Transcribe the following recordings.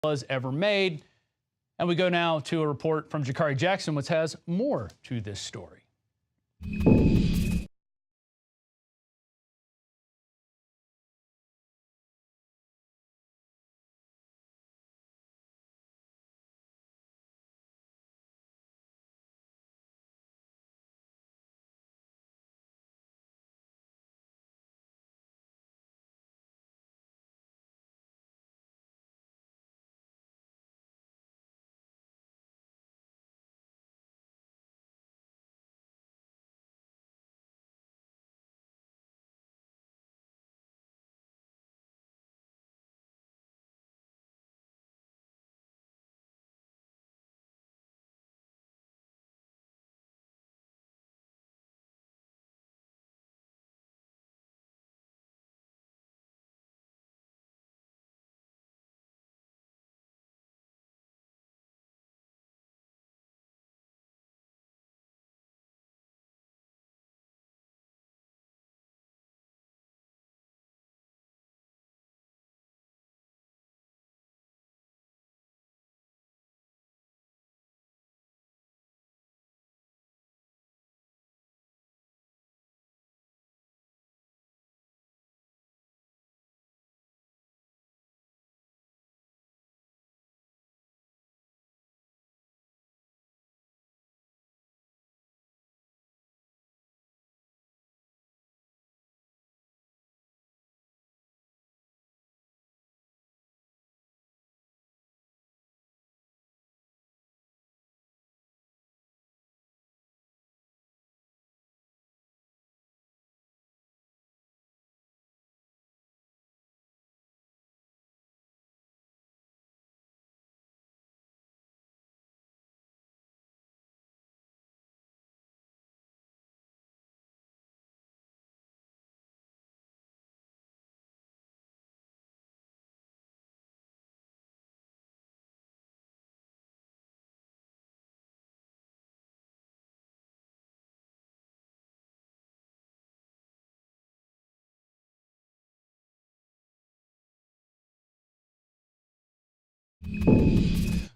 was ever made. And we go now to a report from Jakari Jackson, which has more to this story.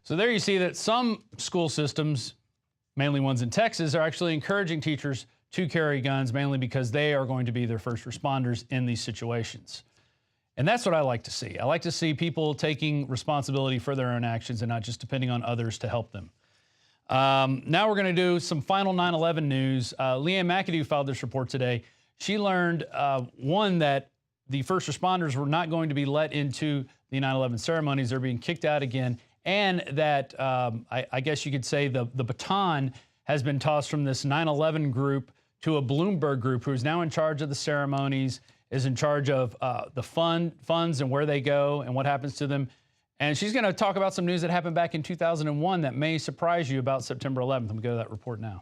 So there you see that some school systems, mainly ones in Texas, are actually encouraging teachers to carry guns, mainly because they are going to be their first responders in these situations. And that's what I like to see. I like to see people taking responsibility for their own actions and not just depending on others to help them. Now we're going to do some final 9/11 news. Leanne McAdoo filed this report today. She learned, one, that the first responders were not going to be let into the 9/11 ceremonies. They're being kicked out again. And that, I guess you could say, the baton has been tossed from this 9/11 group to a Bloomberg group who's now in charge of the ceremonies, is in charge of the funds and where they go and what happens to them. And she's going to talk about some news that happened back in 2001 that may surprise you about September 11th. Let me go to that report now.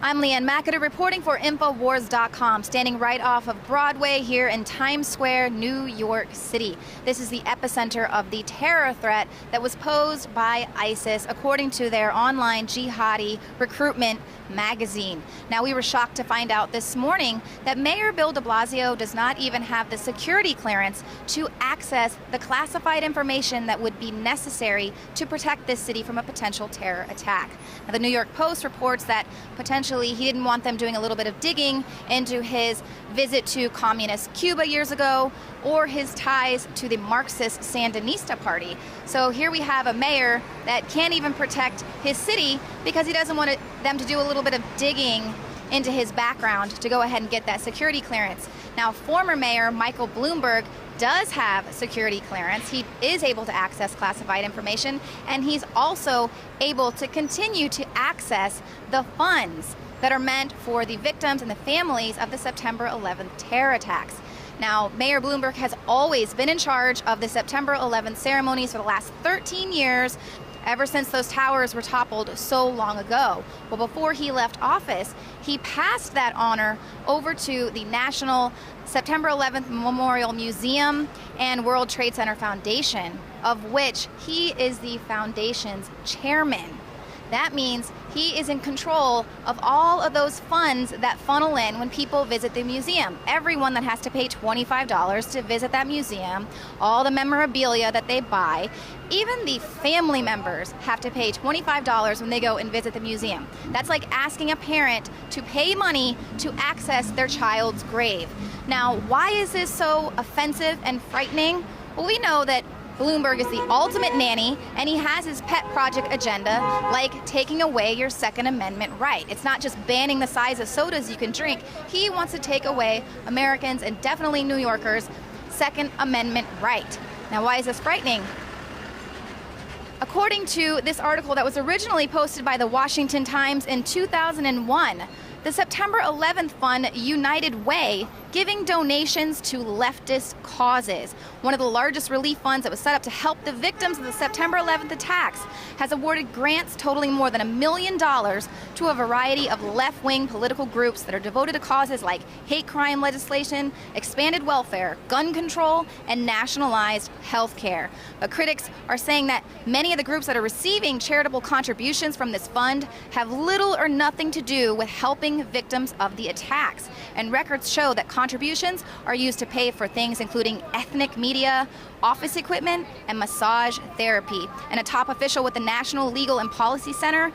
I'm Leanne McAdoo reporting for INFOWARS.com, standing right off of Broadway here in Times Square, New York City. This is the epicenter of the terror threat that was posed by ISIS, according to their online jihadi recruitment magazine. Now, we were shocked to find out this morning that Mayor Bill de Blasio does not even have the security clearance to access the classified information that would be necessary to protect this city from a potential terror attack. Now, the New York Post reports that potentially he didn't want them doing a little bit of digging into his visit to communist Cuba years ago or his ties to the Marxist Sandinista party. So here we have a mayor that can't even protect his city because he doesn't want them to do a little bit of digging into his background to go ahead and get that security clearance. Now, former Mayor Michael Bloomberg does have security clearance. He is able to access classified information, and he's also able to continue to access the funds that are meant for the victims and the families of the September 11th terror attacks. Now, Mayor Bloomberg has always been in charge of the September 11th ceremonies for the last 13 years, ever since those towers were toppled so long ago. Well, before he left office, he passed that honor over to the National September 11th Memorial Museum and World Trade Center Foundation, of which he is the foundation's chairman. That means he is in control of all of those funds that funnel in when people visit the museum. Everyone that has to pay $25 to visit that museum, all the memorabilia that they buy, even the family members have to pay $25 when they go and visit the museum. That's like asking a parent to pay money to access their child's grave. Now, why is this so offensive and frightening? Well, we know that Bloomberg is the ultimate nanny, and he has his pet project agenda, like taking away your Second Amendment right. It's not just banning the size of sodas you can drink. He wants to take away Americans, and definitely New Yorkers' Second Amendment right. Now, why is this frightening? According to this article that was originally posted by the Washington Times in 2001, the September 11th fund United Way giving donations to leftist causes. One of the largest relief funds that was set up to help the victims of the September 11th attacks has awarded grants totaling more than $1 million to a variety of left-wing political groups that are devoted to causes like hate crime legislation, expanded welfare, gun control, and nationalized health care. But critics are saying that many of the groups that are receiving charitable contributions from this fund have little or nothing to do with helping victims of the attacks. And records show that contributions are used to pay for things including ethnic media, office equipment, and massage therapy. And a top official with the National Legal and Policy Center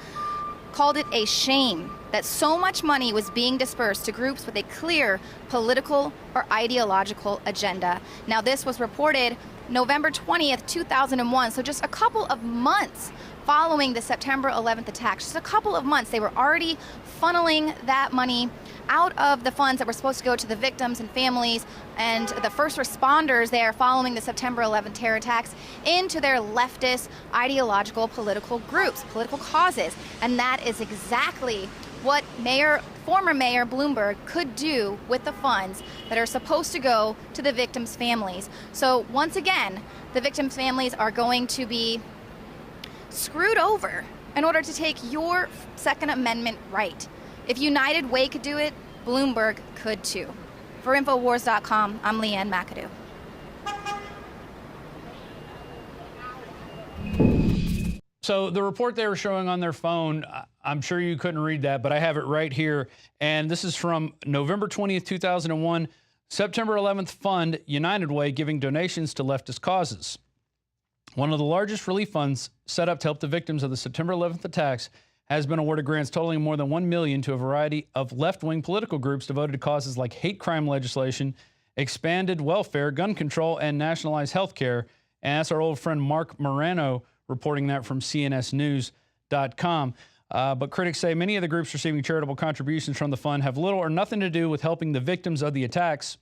called it a shame that so much money was being dispersed to groups with a clear political or ideological agenda. Now, this was reported November 20th, 2001, so just a couple of months following the September 11th attacks. Just a couple of months, they were already funneling that money out of the funds that were supposed to go to the victims and families and the first responders there following the September 11th terror attacks into their leftist ideological political groups, political causes. And that is exactly what former Mayor Bloomberg could do with the funds that are supposed to go to the victims' families. So once again, the victims' families are going to be screwed over in order to take your Second Amendment right. If United Way could do it, Bloomberg could too. For INFOWARS.com, I'm Leanne McAdoo. So the report they were showing on their phone, I'm sure you couldn't read that, but I have it right here. And this is from November 20th, 2001, September 11th Fund, United Way, giving donations to leftist causes. One of the largest relief funds set up to help the victims of the September 11th attacks has been awarded grants totaling more than $1 million to a variety of left-wing political groups devoted to causes like hate crime legislation, expanded welfare, gun control, and nationalized health care. And that's our old friend Mark Morano reporting that from cnsnews.com. But critics say many of the groups receiving charitable contributions from the fund have little or nothing to do with helping the victims of the attacks.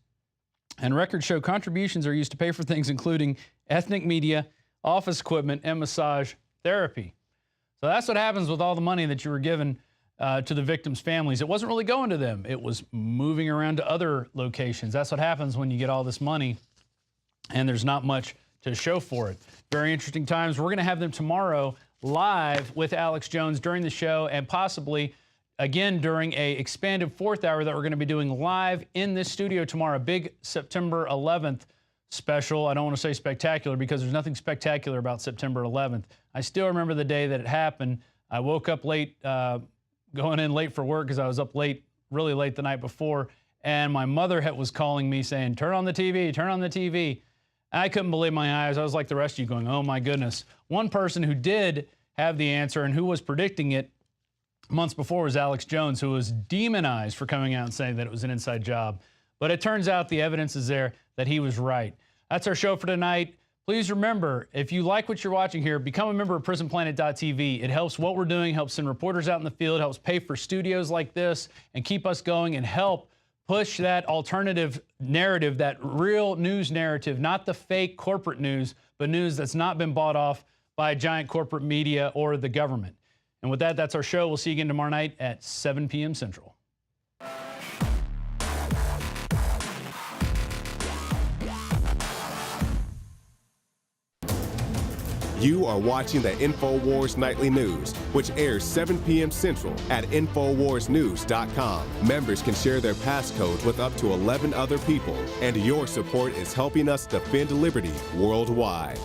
And records show contributions are used to pay for things including ethnic media, office equipment, and massage therapy. So that's what happens with all the money that you were given to the victims' families. It wasn't really going to them. It was moving around to other locations. That's what happens when you get all this money and there's not much to show for it. Very interesting times. We're going to have them tomorrow live with Alex Jones during the show and possibly again during a expanded fourth hour that we're going to be doing live in this studio tomorrow. A big September 11th special. I don't want to say spectacular because there's nothing spectacular about September 11th. I still remember the day that it happened. I woke up late, going in late for work because I was up late, really late the night before, and my mother was calling me saying, turn on the TV, turn on the TV. I couldn't believe my eyes. I was like the rest of you going, oh my goodness. One person who did have the answer and who was predicting it months before was Alex Jones, who was demonized for coming out and saying that it was an inside job. But it turns out the evidence is there that he was right. That's our show for tonight. Please remember, if you like what you're watching here, become a member of PrisonPlanet.tv. It helps what we're doing, helps send reporters out in the field, helps pay for studios like this, and keep us going and help push that alternative narrative, that real news narrative, not the fake corporate news, but news that's not been bought off by giant corporate media or the government. And with that, that's our show. We'll see you again tomorrow night at 7 p.m. Central. You are watching the InfoWars Nightly News, which airs 7 p.m. Central at InfoWarsNews.com. Members can share their passcode with up to 11 other people, and your support is helping us defend liberty worldwide.